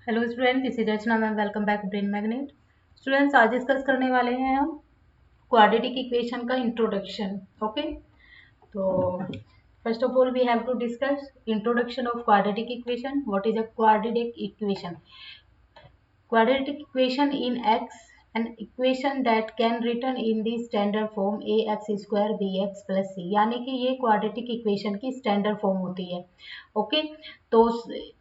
Hello student, this is Rachna ma'am. Welcome back brain magnet. Students, आज discuss करने वाले हैं हम क्वाड्रेटिक इक्वेशन का इंट्रोडक्शन। ओके, तो first of all we have to discuss introduction of quadratic equation. What is a quadratic equation? Quadratic equation in X, an equation that can written in the standard form ax square bx plus c, यानी कि ये quadratic equation की standard form होती है। Okay, तो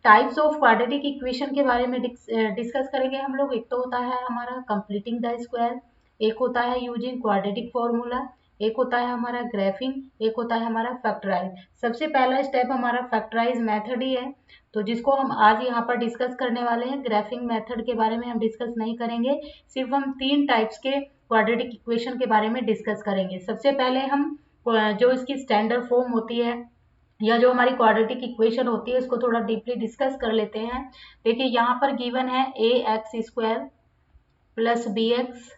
types of quadratic equation के बारे में डिस्कस करेंगे हम लोग। एक तो होता है हमारा कंप्लीटिंग द स्क्वायर, एक होता है यूजिंग क्वाड्रेटिक फॉर्मूला, एक होता है हमारा ग्राफिंग, एक होता है हमारा फैक्टराइज। सबसे पहला स्टेप हमारा फैक्टराइज मेथड ही है, तो जिसको हम आज यहाँ पर डिस्कस करने वाले हैं। ग्राफिंग मेथड के बारे में हम डिस्कस नहीं करेंगे, सिर्फ हम तीन टाइप्स के क्वाड्रेटिक इक्वेशन के बारे में डिस्कस करेंगे। सबसे पहले हम जो इसकी स्टैंडर्ड फॉर्म होती है या जो हमारी क्वाड्रेटिक इक्वेशन होती है उसको थोड़ा डीपली डिस्कस कर लेते हैं। देखिए यहाँ पर गिवन है a x square plus b x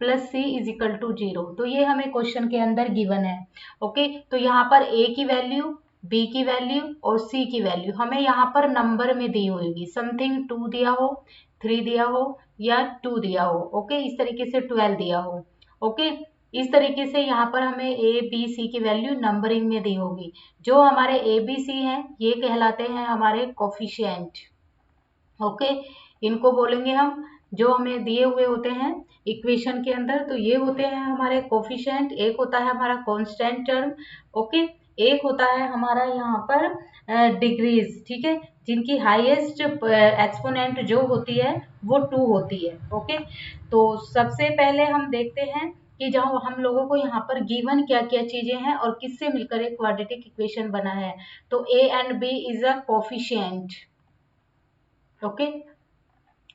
plus c is equal to 0। तो ये हमें क्वेश्चन के अंदर गिवन है। ओके, तो यहाँ पर ए की वैल्यू, बी की वैल्यू और सी की वैल्यू हमें यहाँ पर नंबर में दी होगी। समथिंग 2 दिया हो, 3 दिया हो या 2 दिया हो। ओके, इस तरीके से 12 दिया हो। ओके, इस तरीके से यहाँ पर हमें ए बी सी की वैल्यू नंबरिंग में दी होगी। जो हमारे ए बी सी हैं ये कहलाते हैं हमारे कोफिशिएंट। ओके, इनको बोलेंगे हम, जो हमें दिए हुए होते हैं इक्वेशन के अंदर, तो ये होते हैं हमारे कोफिशिएंट। एक होता है हमारा कांस्टेंट टर्म। ओके, एक होता है हमारा यहाँ पर डिग्रीज, ठीक है, जिनकी हाईएस्ट एक्सपोनेंट जो होती है वो 2 होती है। ओके, तो सबसे पहले हम देखते हैं कि जहाँ हम लोगों को यहाँ पर गिवन क्या क्या चीजें हैं और किससे मिलकर एक क्वाड्रेटिक इक्वेशन बना है। तो a and b is a coefficient. Okay,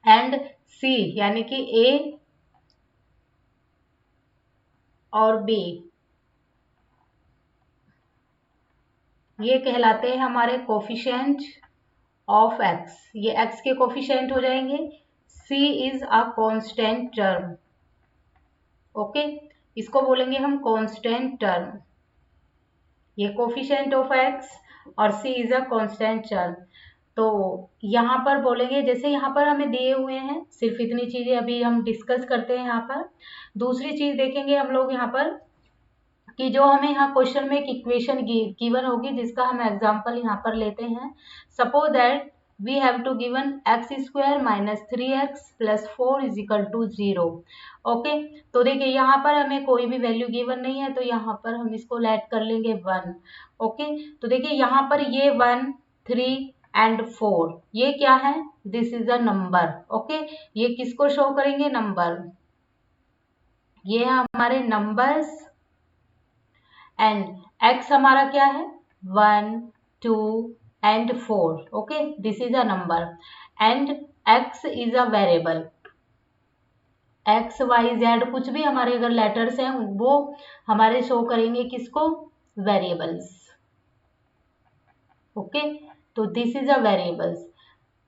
and c यानी कि ए और बी ये कहलाते हैं हमारे कोफिशिएंट ऑफ एक्स। ये एक्स के कोफिशिएंट हो जाएंगे। C is a constant term. Okay, इसको बोलेंगे हम कांस्टेंट टर्म। ये कोफिशिएंट ऑफ एक्स और c is a constant term. तो यहाँ पर बोलेंगे, जैसे यहाँ पर हमें दिए हुए हैं, सिर्फ इतनी चीजें अभी हम डिस्कस करते हैं। यहाँ पर दूसरी चीज देखेंगे हम लोग यहाँ पर कि जो हमें यहाँ क्वेश्चन में एक इक्वेशन गिवन होगी, जिसका हम एग्जांपल यहाँ पर लेते हैं। Suppose that we have to given x square minus 3x plus 4 is equal to 0। Okay, तो देखिए यहाँ पर हमें कोई भी वैल्यू गिवन नहीं है, तो यहाँ पर हम इसको लेट कर लेंगे 1। ओके, तो देखिए यहाँ पर ये 1, 3 एंड 4 ये क्या है? This is a number. Okay, ये किसको शो करेंगे? नंबर। ये है हमारे नंबर्स एंड x हमारा क्या है? 1, 2 and 4। Okay, this is a number and x is a variable. x y z कुछ भी हमारे अगर लेटर्स हैं वो हमारे शो करेंगे किसको? वेरिएबल्स। ओके, तो this is a variables.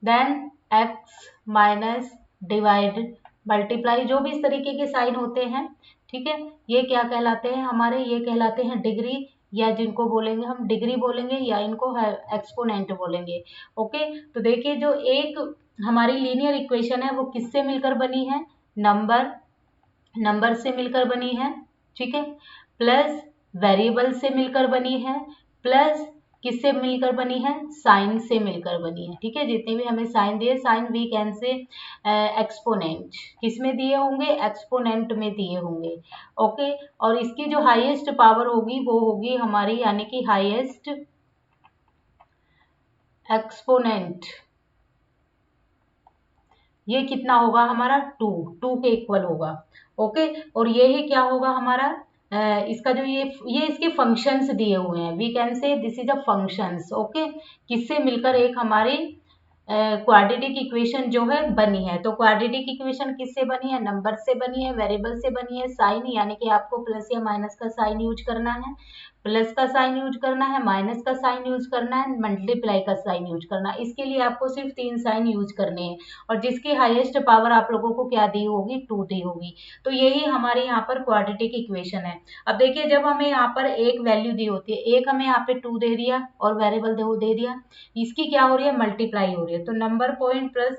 Then x minus divide multiply, जो भी इस तरीके के साइन होते हैं, ठीक है, ये क्या कहलाते हैं हमारे? ये कहलाते हैं डिग्री, या जिनको बोलेंगे हम डिग्री बोलेंगे या इनको एक्सपोनेंट बोलेंगे। ओके, तो देखिए जो एक हमारी लीनियर इक्वेशन है वो किससे मिलकर बनी है? नंबर, नंबर से मिलकर बनी है, ठीक है, प्लस वेरिएबल से मिलकर बनी है, प्लस किससे मिलकर बनी है? साइन से मिलकर बनी है। ठीक है, जितने भी हमें साइन दिए, sign we can say exponent, किस में दिए होंगे? एक्सपोनेंट में दिए होंगे। ओके, और इसकी जो हाईएस्ट पावर होगी वो होगी हमारी, यानी कि हाईएस्ट एक्सपोनेंट, ये कितना होगा हमारा? 2 के इक्वल होगा। ओके, और ये ही क्या होगा हमारा? इसका जो ये इसके फंक्शंस दिए हुए हैं, we can say this is a functions. Okay, किससे मिलकर एक हमारी क्वाड्रेटिक इक्वेशन जो है बनी है। तो क्वाड्रेटिक इक्वेशन किससे बनी है? नंबर से बनी है, वेरिएबल से बनी है, साइन यानी कि आपको प्लस या माइनस का साइन यूज करना है, प्लस का साइन यूज करना है, माइनस का साइन यूज करना है, मल्टीप्लाई का साइन यूज करना है। इसके लिए आपको सिर्फ 3 साइन यूज करने हैं और जिसकी हाईएस्ट पावर आप लोगों को क्या दी होगी, 2 दी होगी। तो यही हमारे यहाँ पर क्वाड्रेटिक इक्वेशन है। अब देखिए जब हमें यहाँ पर एक वैल्यू दी होती है, एक हमें यहाँ पे 2 दे दिया और वेरिएबल दे दिया, इसकी क्या हो रही है, मल्टीप्लाई हो रही है। तो नंबर पॉइंट प्लस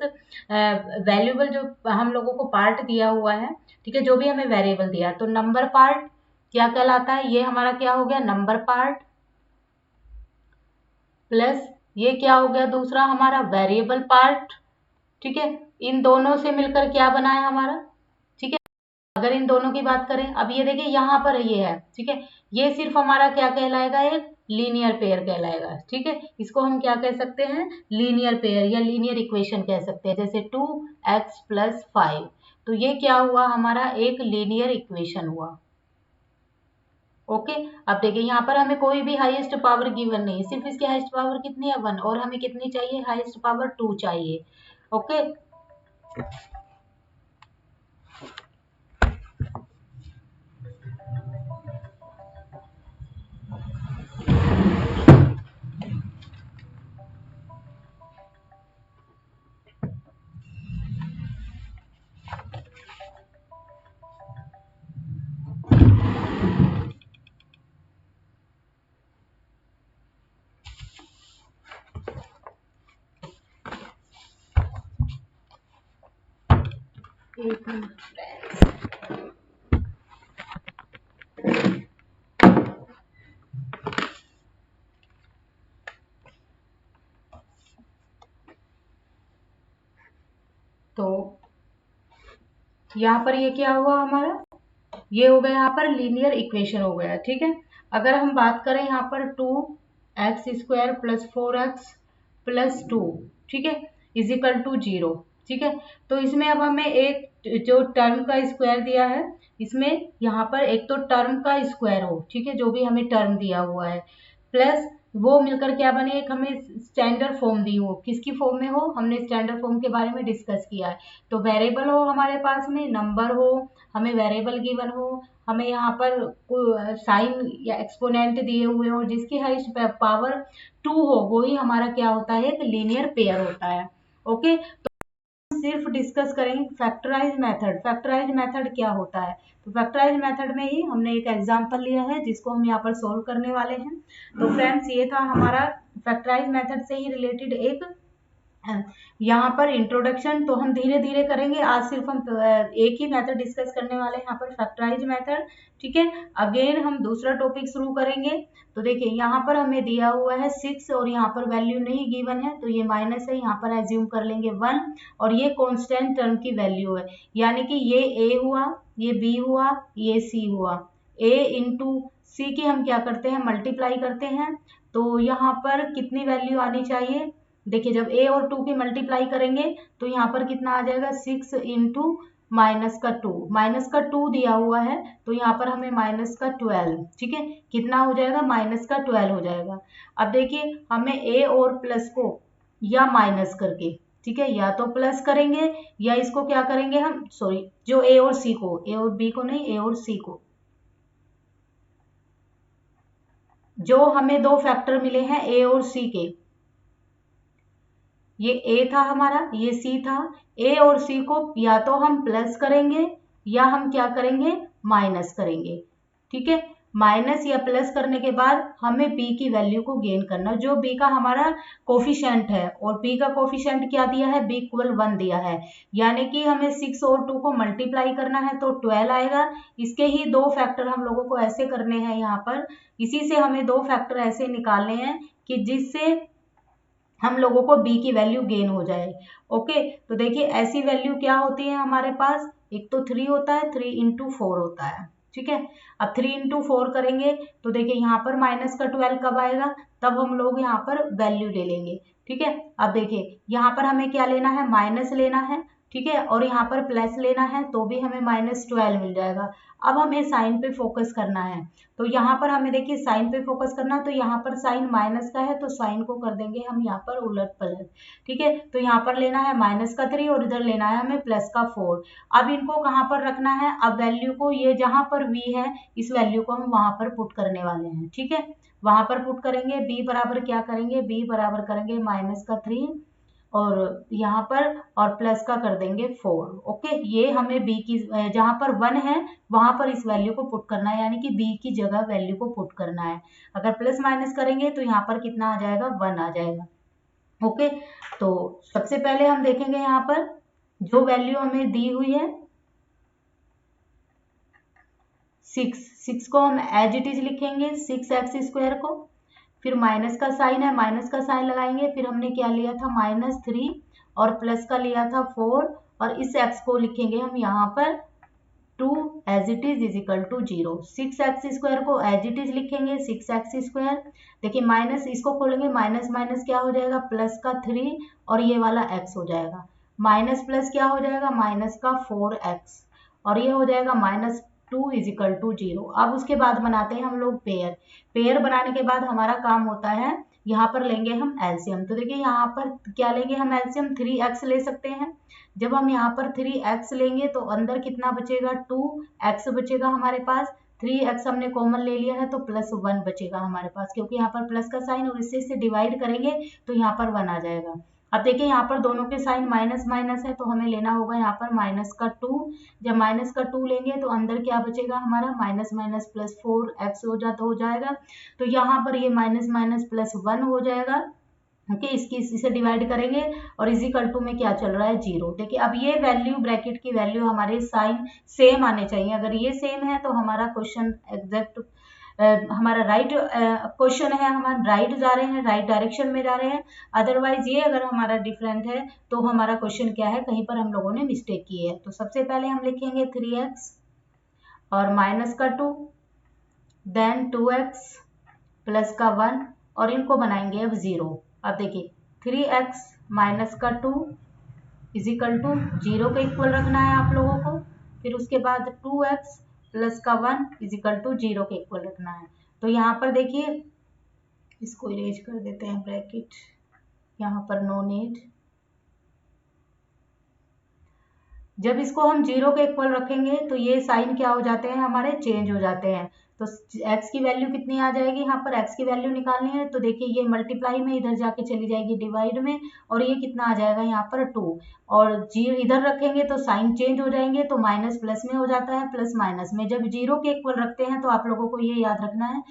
वैल्यूबल जो हम लोगों को पार्ट दिया हुआ है, ठीक है, जो भी हमें वेरिएबल दिया, तो नंबर पार्ट क्या कहलाता है, ये हमारा क्या हो गया, नंबर पार्ट, प्लस ये क्या हो गया दूसरा हमारा वेरिएबल पार्ट, ठीक है। इन दोनों से मिलकर क्या बना है हमारा, ठीक है। अगर इन दोनों की बात करें, अब ये देखिए यहाँ पर ये है, ठीक है, ये सिर्फ हमारा क्या कहलाएगा, एक लीनियर पेयर कहलाएगा, ठीक है। इसको हम क्या कह सकते हैं, लीनियर पेयर या लीनियर इक्वेशन कह सकते हैं, जैसे 2x + 5। तो ये क्या हुआ, हमारा एक लीनियर इक्वेशन हुआ। ओके, अब देखिए यहाँ पर हमें कोई भी हाईएस्ट पावर गिवन नहीं, सिर्फ इसकी हाईएस्ट पावर कितनी है, 1, और हमें कितनी चाहिए, हाईएस्ट पावर 2 चाहिए। ओके, एक मिनट। तो यहाँ पर ये क्या हुआ हमारा, ये हो गया यहाँ पर लीनियर इक्वेशन हो गया, ठीक है। अगर हम बात करें यहाँ पर 2x² + 4x + 2, ठीक है, = 0, ठीक है। तो इसमें अब हमें एक जो टर्म का स्क्वायर दिया है, इसमें यहाँ पर एक तो टर्म का स्क्वायर हो, ठीक है, जो भी हमें टर्म दिया हुआ है, प्लस वो मिलकर क्या बने, एक हमें स्टैंडर्ड फॉर्म दी हो, किसकी फॉर्म में हो, हमने स्टैंडर्ड फॉर्म के बारे में डिस्कस किया है। तो वेरिएबल हो हमारे पास में, नंबर हो, हमें वेरिएबल गिवन हो, हमें यहाँ पर साइन या एक्सपोनेंट दिए हुए हो, जिसकी हाईएस्ट पावर 2 हो, वो ही हमारा क्या होता है, एक लीनियर पेयर होता है। ओके, सिर्फ डिस्कस करेंगे फैक्टराइज मेथड। फैक्टराइज मेथड क्या होता है, तो फैक्टराइज मेथड में ही हमने एक एग्जांपल लिया है जिसको हम यहाँ पर सोल्व करने वाले हैं। तो फ्रेंड्स ये था हमारा फैक्टराइज मेथड से ही रिलेटेड एक यहाँ पर इंट्रोडक्शन। तो हम धीरे धीरे करेंगे, आज सिर्फ हम एक ही मेथड डिस्कस करने वाले हैं यहाँ पर, फैक्टराइज मेथड, ठीक है। अगेन हम दूसरा टॉपिक शुरू करेंगे। तो देखिए यहाँ पर हमें दिया हुआ है 6 और यहाँ पर वैल्यू नहीं गिवन है, तो ये माइनस है, यहाँ पर एज्यूम कर लेंगे 1, और ये कांस्टेंट टर्म की वैल्यू है, यानी कि ये a हुआ, ये b हुआ, ये c हुआ। a इंटू सी की हम क्या करते हैं, मल्टीप्लाई करते हैं। तो यहाँ पर कितनी वैल्यू आनी चाहिए, देखिए जब a और 2 की मल्टीप्लाई करेंगे तो यहाँ पर कितना आ जाएगा, 6 इंटू -2 दिया हुआ है, तो यहाँ पर हमें -12, ठीक है, कितना हो जाएगा, -12 हो जाएगा। अब देखिए हमें a और प्लस को या माइनस करके, ठीक है, या तो प्लस करेंगे या इसको क्या करेंगे हम, सॉरी, जो a और c को, a और b को नहीं, a और c को, जो हमें दो फैक्टर मिले हैं a और c के, ये a था हमारा, ये c था, a और c को या तो हम प्लस करेंगे या हम क्या करेंगे, माइनस करेंगे, ठीक है। माइनस या प्लस करने के बाद हमें b की वैल्यू को गेन करना, जो b का हमारा कोफिशिएंट है, और b का कोफिशिएंट क्या दिया है, b = 1 दिया है, यानी कि हमें 6 और 2 को मल्टीप्लाई करना है तो 12 आएगा। इसके ही दो फैक्टर हम लोगों को ऐसे करने हैं यहाँ पर, इसी से हमें दो फैक्टर ऐसे निकालने हैं कि जिससे हम लोगों को b की वैल्यू गेन हो जाए। ओके, तो देखिए ऐसी वैल्यू क्या होती है हमारे पास, एक तो 3 होता है, 3 इंटू 4 होता है, ठीक है। अब 3 इंटू 4 करेंगे तो देखिए यहाँ पर -12 कब आएगा, तब हम लोग यहाँ पर वैल्यू ले लेंगे, ठीक है। अब देखिए यहाँ पर हमें क्या लेना है, माइनस लेना है, ठीक है, और यहाँ पर प्लस लेना है तो भी हमें -12 मिल जाएगा। अब हमें साइन पे फोकस करना है, तो यहाँ पर हमें देखिए साइन पे फोकस करना है, तो यहाँ पर साइन माइनस का है तो साइन को कर देंगे हम यहाँ पर उलट पलट। ठीक है, तो यहाँ पर लेना है -3 और इधर लेना है हमें +4। अब इनको कहाँ पर रखना है, अब वैल्यू को ये जहाँ पर v है इस वैल्यू को हम वहां पर पुट करने वाले हैं। ठीक है, वहां पर पुट करेंगे, b बराबर क्या करेंगे, b बराबर करेंगे -3 और यहाँ पर और प्लस का कर देंगे 4। ओके, ये हमें b की जहाँ पर 1 है वहां पर इस वैल्यू को पुट करना है, यानी कि b की जगह वैल्यू को पुट करना है। अगर प्लस माइनस करेंगे तो यहाँ पर कितना आ जाएगा, 1 आ जाएगा। ओके, तो सबसे पहले हम देखेंगे यहाँ पर जो वैल्यू हमें दी हुई है 6 को हम एज इट इज लिखेंगे 6x² को, फिर माइनस का साइन है, माइनस का साइन लगाएंगे, फिर हमने क्या लिया था -3 और प्लस का लिया था 4 और इस x को लिखेंगे हम यहाँ पर 2 as it is equal to 0। 6x² को एज इट इज लिखेंगे 6x²। देखिए माइनस इसको खोलेंगे, माइनस माइनस क्या हो जाएगा, प्लस का 3 और ये वाला x हो जाएगा, माइनस प्लस क्या हो जाएगा, माइनस का 4x और ये हो जाएगा -2 इजिकल टू 0। अब उसके बाद बनाते हैं हम लोग पेयर। पेयर बनाने के बाद हमारा काम होता है यहाँ पर लेंगे हम एलसीएम। तो देखिए यहाँ पर क्या लेंगे हम एलसीएम, 3x ले सकते हैं। जब हम यहाँ पर 3x लेंगे तो अंदर कितना बचेगा, 2x बचेगा हमारे पास। 3x हमने कॉमन ले लिया है तो +1 बचेगा हमारे पास, क्योंकि यहाँ पर प्लस का साइन और इससे डिवाइड करेंगे तो यहाँ पर 1 आ जाएगा। अब देखिए यहाँ पर दोनों के साइन माइनस माइनस है तो हमें लेना होगा यहाँ पर -2। जब -2 लेंगे तो अंदर क्या बचेगा हमारा, माइनस माइनस +4x हो जाएगा। तो यहाँ पर ये माइनस माइनस +1 हो जाएगा। ओके, इसे डिवाइड करेंगे और इजिकल टू में क्या चल रहा है, 0। देखिए अब ये वैल्यू, ब्रैकेट की वैल्यू हमारे साइन सेम आने चाहिए। अगर ये सेम है तो हमारा क्वेश्चन एग्जैक्ट हमारा राइट क्वेश्चन है, हम राइट जा रहे हैं, राइट डायरेक्शन में जा रहे हैं। अदरवाइज ये अगर हमारा डिफरेंट है तो हमारा क्वेश्चन क्या है, कहीं पर हम लोगों ने मिस्टेक की है। तो सबसे पहले हम लिखेंगे 3x और -2 देन 2x प्लस का 1 और इनको बनाएंगे अब 0। अब देखिए 3x -2 इजिकल टू 0 के इक्वल रखना है आप लोगों को। फिर उसके बाद 2x प्लस का 1 इजिकल टू 0 के इक्वल रखना है। तो यहाँ पर देखिए इसको इरेज कर देते हैं ब्रैकेट, यहाँ पर नो नीड। जब इसको हम 0 के इक्वल रखेंगे तो ये साइन क्या हो जाते हैं, हमारे चेंज हो जाते हैं। तो x की वैल्यू कितनी आ जाएगी, यहाँ पर x की वैल्यू निकालनी है। तो देखिए ये मल्टीप्लाई में इधर जाके चली जाएगी डिवाइड में और ये कितना आ जाएगा यहाँ पर 2 और 0 इधर रखेंगे तो साइन चेंज हो जाएंगे, तो माइनस प्लस में हो जाता है, प्लस माइनस में। जब 0 के इक्वल रखते हैं तो आप लोगों को ये याद रखना है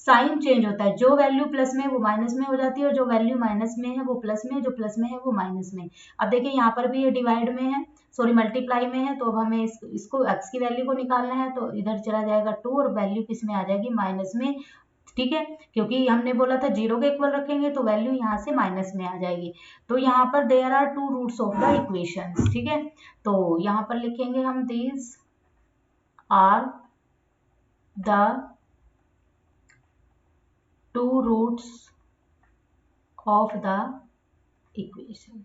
साइन चेंज होता है। जो वैल्यू प्लस में है वो माइनस में हो जाती है और जो वैल्यू माइनस में है वो प्लस में, जो प्लस में है वो माइनस में। अब देखिए यहाँ पर भी ये डिवाइड में है, सॉरी मल्टीप्लाई में है। तो अब हमें इसको x की वैल्यू को निकालना है, तो इधर चला जाएगा 2 और वैल्यू किस में आ जाएगी, माइनस में। ठीक है, क्योंकि हमने बोला था 0 के इक्वल रखेंगे तो वैल्यू यहाँ से माइनस में आ जाएगी। तो यहाँ पर there are 2 roots of the equations. ठीक है, तो यहाँ पर लिखेंगे हम these are the 2 roots of the equation.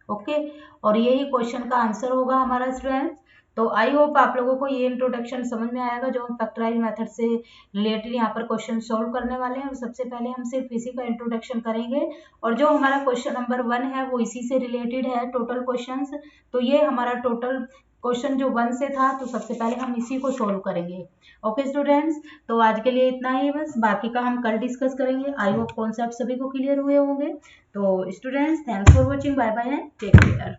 Okay, और यही क्वेश्चन का आंसर होगा हमारा स्टूडेंट्स। तो आई होप आप लोगों को ये इंट्रोडक्शन समझ में आएगा जो हम फैक्टराइज मेथड से रिलेटेड यहाँ पर क्वेश्चन सॉल्व करने वाले हैं। सबसे पहले हम सिर्फ इसी का इंट्रोडक्शन करेंगे और जो हमारा क्वेश्चन नंबर 1 है वो इसी से रिलेटेड है, टोटल क्वेश्चंस। तो ये हमारा टोटल क्वेश्चन जो 1 से था, तो सबसे पहले हम इसी को सॉल्व करेंगे। ओके स्टूडेंट्स, तो आज के लिए इतना ही बस, बाकी का हम कल डिस्कस करेंगे। आई होप कॉन्सेप्ट सभी को क्लियर हुए होंगे। तो students thanks for watching, bye bye and take care.